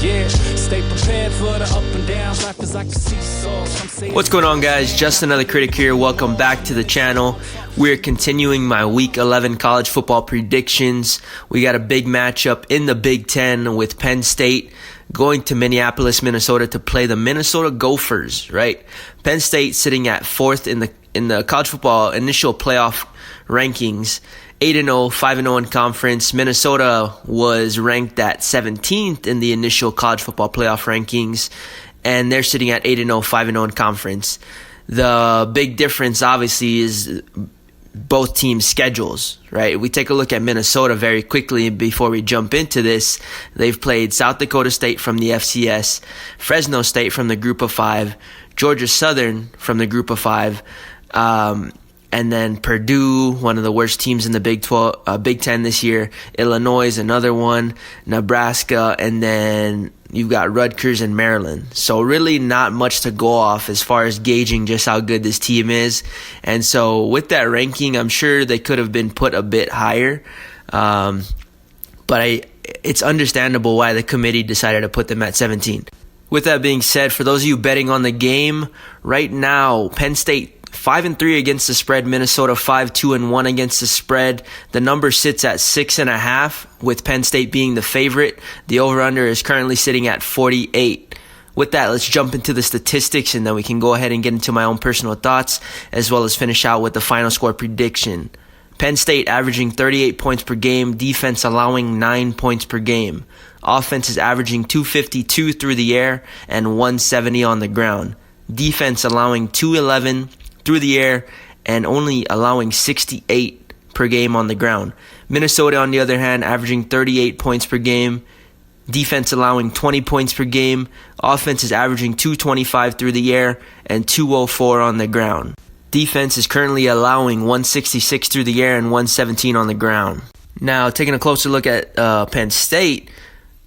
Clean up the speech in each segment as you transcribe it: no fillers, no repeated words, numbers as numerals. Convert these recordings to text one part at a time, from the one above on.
Yeah, stay prepared for the up and downs. Life is like a seesaw. What's going on, guys? Just another critic here. Welcome back to the channel. We're continuing my Week 11 college football predictions. We got a big matchup in the Big Ten with Penn State going to Minneapolis, Minnesota to play the Minnesota Gophers, right? Penn State sitting at 4th in the college football initial playoff rankings, 8-0, 5-0 in conference. Minnesota was ranked at 17th in the initial college football playoff rankings, and they're sitting at 8-0, 5-0 in conference. The big difference, obviously, is both teams' schedules, right? We take a look at Minnesota very quickly before we jump into this. They've played South Dakota State from the FCS, Fresno State from the Group of Five, Georgia Southern from the Group of Five, and then Purdue, one of the worst teams in the Big Ten this year. Illinois is another one, Nebraska, and then you've got Rutgers and Maryland. So really not much to go off as far as gauging just how good this team is. And so with that ranking, I'm sure they could have been put a bit higher. But it's understandable why the committee decided to put them at 17. With that being said, for those of you betting on the game, right now, Penn State 5-3 against the spread, Minnesota 5-2-1 against the spread. The number sits at 6.5, with Penn State being the favorite. The over-under is currently sitting at 48. With that, let's jump into the statistics, and then we can go ahead and get into my own personal thoughts, as well as finish out with the final score prediction. Penn State averaging 38 points per game, defense allowing 9 points per game. Offense is averaging 252 through the air and 170 on the ground. Defense allowing 211 through the air and only allowing 68 per game on the ground. Minnesota, on the other hand, averaging 38 points per game, defense allowing 20 points per game. Offense is averaging 225 through the air and 204 on the ground. Defense is currently allowing 166 through the air and 117 on the ground. Now, taking a closer look at Penn State,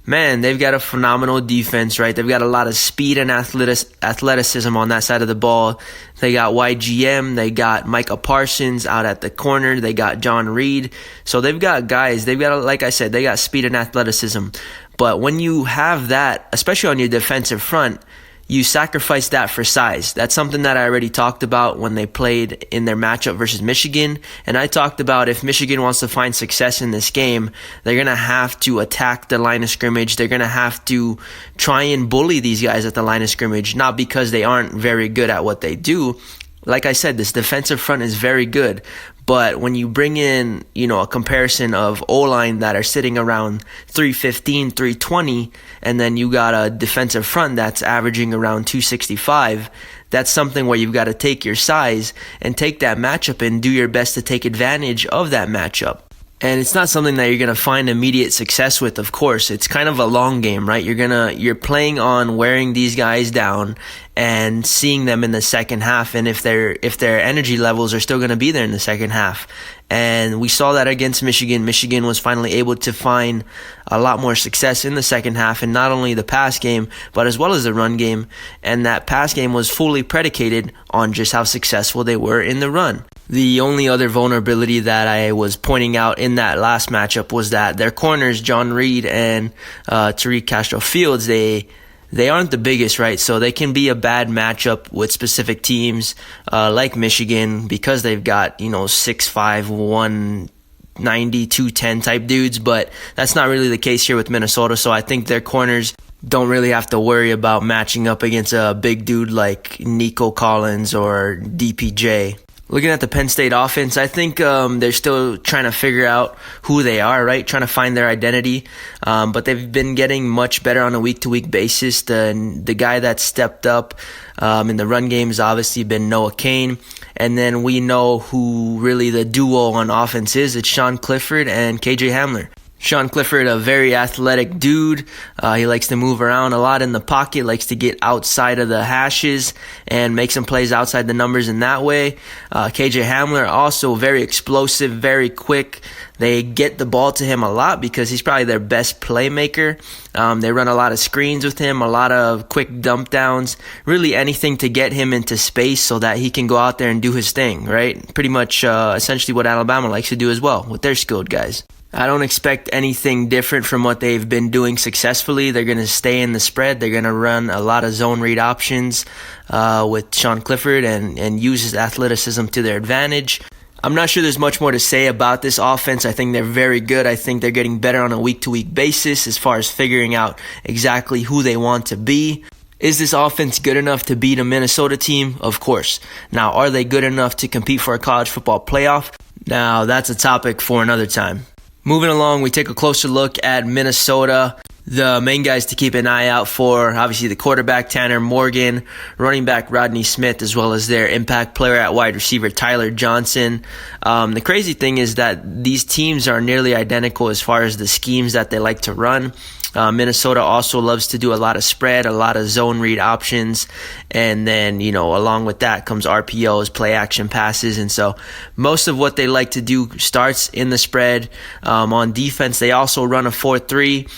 man, they've got a phenomenal defense, right? They've got a lot of speed and athleticism on that side of the ball. They got YGM, they got Micah Parsons out at the corner, they got John Reed. So they've got guys, like I said, they got speed and athleticism. But when you have that, especially on your defensive front, you sacrifice that for size. That's something that I already talked about when they played in their matchup versus Michigan. And I talked about if Michigan wants to find success in this game, they're going to have to attack the line of scrimmage. They're going to have to try and bully these guys at the line of scrimmage, not because they aren't very good at what they do. Like I said, this defensive front is very good. But when you bring in, a comparison of O-line that are sitting around 315, 320, and then you got a defensive front that's averaging around 265, that's something where you've got to take your size and take that matchup and do your best to take advantage of that matchup. And it's not something that you're going to find immediate success with, of course. It's kind of a long game, right? You're playing on wearing these guys down and seeing them in the second half, and if their energy levels are still going to be there in the second half. And we saw that against Michigan. Michigan was finally able to find a lot more success in the second half, and not only the pass game, but as well as the run game. And that pass game was fully predicated on just how successful they were in the run. The only other vulnerability that I was pointing out in that last matchup was that their corners, John Reed and Tariq Castro-Fields, they aren't the biggest, right? So they can be a bad matchup with specific teams like Michigan, because they've got 6'5", 190, 210 type dudes. But that's not really the case here with Minnesota. So I think their corners don't really have to worry about matching up against a big dude like Nico Collins or DPJ. Looking at the Penn State offense, I think they're still trying to figure out who they are, right? Trying to find their identity. But they've been getting much better on a week-to-week basis. The guy that stepped up in the run game has obviously been Noah Cain. And then we know who really the duo on offense is. It's Sean Clifford and KJ Hamler. Sean Clifford, a very athletic dude. He likes to move around a lot in the pocket, likes to get outside of the hashes and make some plays outside the numbers in that way. KJ Hamler, also very explosive, very quick. They get the ball to him a lot because he's probably their best playmaker. They run a lot of screens with him, a lot of quick dump downs, really anything to get him into space so that he can go out there and do his thing, right? Pretty much essentially what Alabama likes to do as well with their skilled guys. I don't expect anything different from what they've been doing successfully. They're going to stay in the spread. They're going to run a lot of zone read options with Sean Clifford and use his athleticism to their advantage. I'm not sure there's much more to say about this offense. I think they're very good. I think they're getting better on a week-to-week basis as far as figuring out exactly who they want to be. Is this offense good enough to beat a Minnesota team? Of course. Now, are they good enough to compete for a college football playoff? Now, that's a topic for another time. Moving along, we take a closer look at Minnesota. The main guys to keep an eye out for, obviously the quarterback Tanner Morgan, running back Rodney Smith, as well as their impact player at wide receiver Tyler Johnson. The crazy thing is that these teams are nearly identical as far as the schemes that they like to run. Minnesota also loves to do a lot of spread, a lot of zone read options, and then, along with that comes RPOs, play action passes, and so most of what they like to do starts in the spread. On defense, they also run a 4-3.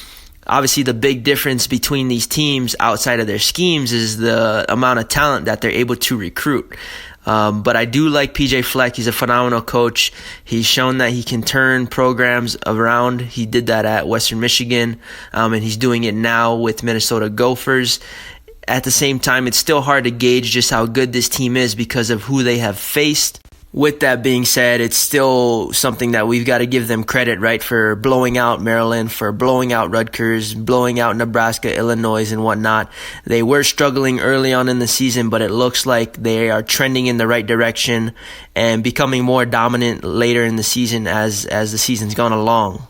Obviously, the big difference between these teams outside of their schemes is the amount of talent that they're able to recruit. But I do like PJ Fleck. He's a phenomenal coach. He's shown that he can turn programs around. He did that at Western Michigan, and he's doing it now with Minnesota Gophers. At the same time, it's still hard to gauge just how good this team is because of who they have faced. With that being said, it's still something that we've got to give them credit, right, for blowing out Maryland, for blowing out Rutgers, blowing out Nebraska, Illinois, and whatnot. They were struggling early on in the season, but it looks like they are trending in the right direction and becoming more dominant later in the season as the season's gone along.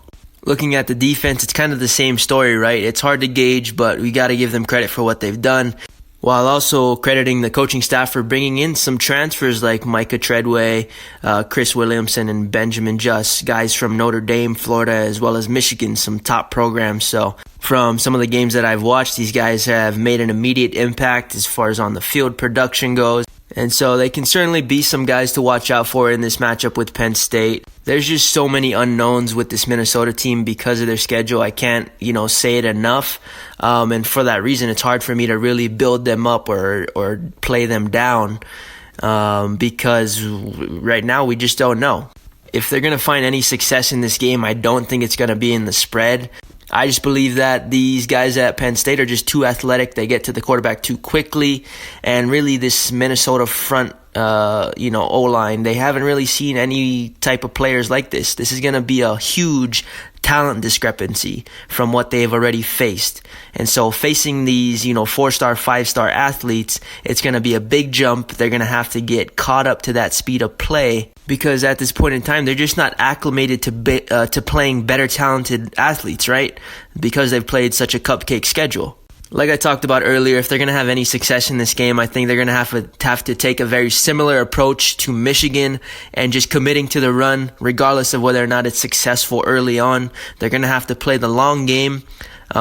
Looking at the defense, it's kind of the same story, right? It's hard to gauge, but we got to give them credit for what they've done, while also crediting the coaching staff for bringing in some transfers like Micah Treadway, Chris Williamson, and Benjamin Just, guys from Notre Dame, Florida, as well as Michigan, some top programs. So from some of the games that I've watched, these guys have made an immediate impact as far as on the field production goes. And so they can certainly be some guys to watch out for in this matchup with Penn State. There's just so many unknowns with this Minnesota team because of their schedule. I can't, say it enough. And for that reason, it's hard for me to really build them up or play them down because right now we just don't know. If they're going to find any success in this game, I don't think it's going to be in the spread. I just believe that these guys at Penn State are just too athletic. They get to the quarterback too quickly. And really this Minnesota front, O-line, they haven't really seen any type of players like this. This is going to be a huge talent discrepancy from what they've already faced. And so facing these, 4-star, 5-star athletes, it's going to be a big jump. They're going to have to get caught up to that speed of play because at this point in time, they're just not acclimated to playing better talented athletes, right? Because they've played such a cupcake schedule. Like I talked about earlier, if they're going to have any success in this game, I think they're going to have to take a very similar approach to Michigan and just committing to the run, regardless of whether or not it's successful early on. They're going to have to play the long game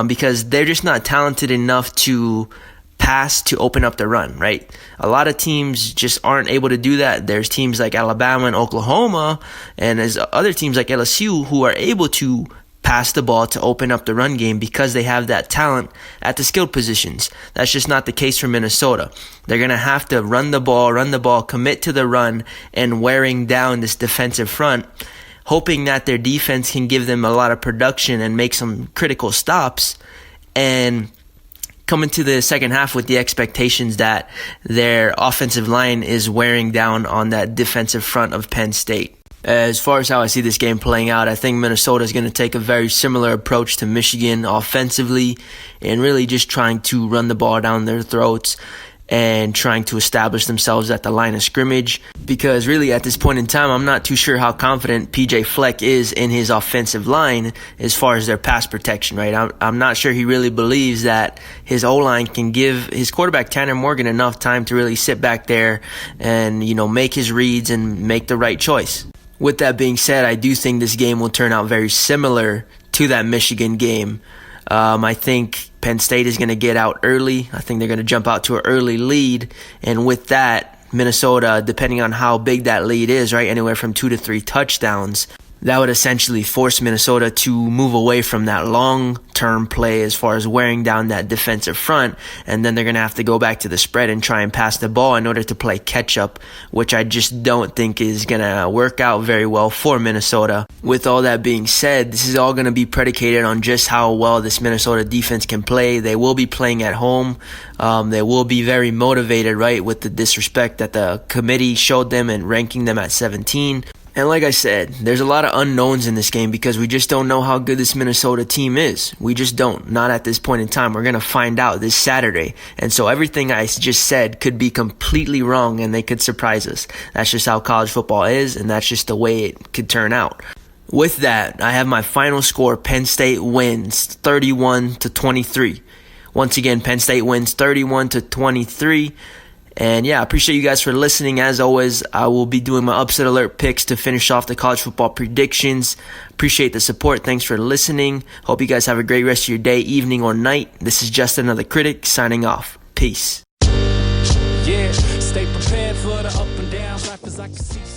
because they're just not talented enough to pass to open up the run, right? A lot of teams just aren't able to do that. There's teams like Alabama and Oklahoma, and there's other teams like LSU who are able to pass the ball to open up the run game because they have that talent at the skilled positions. That's just not the case for Minnesota. They're going to have to run the ball, commit to the run, and wearing down this defensive front, hoping that their defense can give them a lot of production and make some critical stops, and come into the second half with the expectations that their offensive line is wearing down on that defensive front of Penn State. As far as how I see this game playing out, I think Minnesota is going to take a very similar approach to Michigan offensively and really just trying to run the ball down their throats and trying to establish themselves at the line of scrimmage. Because really at this point in time, I'm not too sure how confident PJ Fleck is in his offensive line as far as their pass protection, right? I'm not sure he really believes that his O-line can give his quarterback Tanner Morgan enough time to really sit back there and, make his reads and make the right choice. With that being said, I do think this game will turn out very similar to that Michigan game. I think Penn State is going to get out early. I think they're going to jump out to an early lead. And with that, Minnesota, depending on how big that lead is, right, anywhere from 2 to 3 touchdowns, That would essentially force Minnesota to move away from that long-term play as far as wearing down that defensive front, and then they're going to have to go back to the spread and try and pass the ball in order to play catch-up, which I just don't think is going to work out very well for Minnesota. With all that being said, this is all going to be predicated on just how well this Minnesota defense can play. They will be playing at home. They will be very motivated, right, with the disrespect that the committee showed them and ranking them at 17. And like I said, there's a lot of unknowns in this game because we just don't know how good this Minnesota team is. We just don't. Not at this point in time. We're going to find out this Saturday. And so everything I just said could be completely wrong and they could surprise us. That's just how college football is, and that's just the way it could turn out. With that, I have my final score. Penn State wins 31-23. Once again, Penn State wins 31-23. And yeah, I appreciate you guys for listening. As always, I will be doing my upset alert picks to finish off the college football predictions. Appreciate the support. Thanks for listening. Hope you guys have a great rest of your day, evening, or night. This is Just Another Critic signing off. Peace. Yeah, stay prepared for the up and downs. Life is like a seesaw.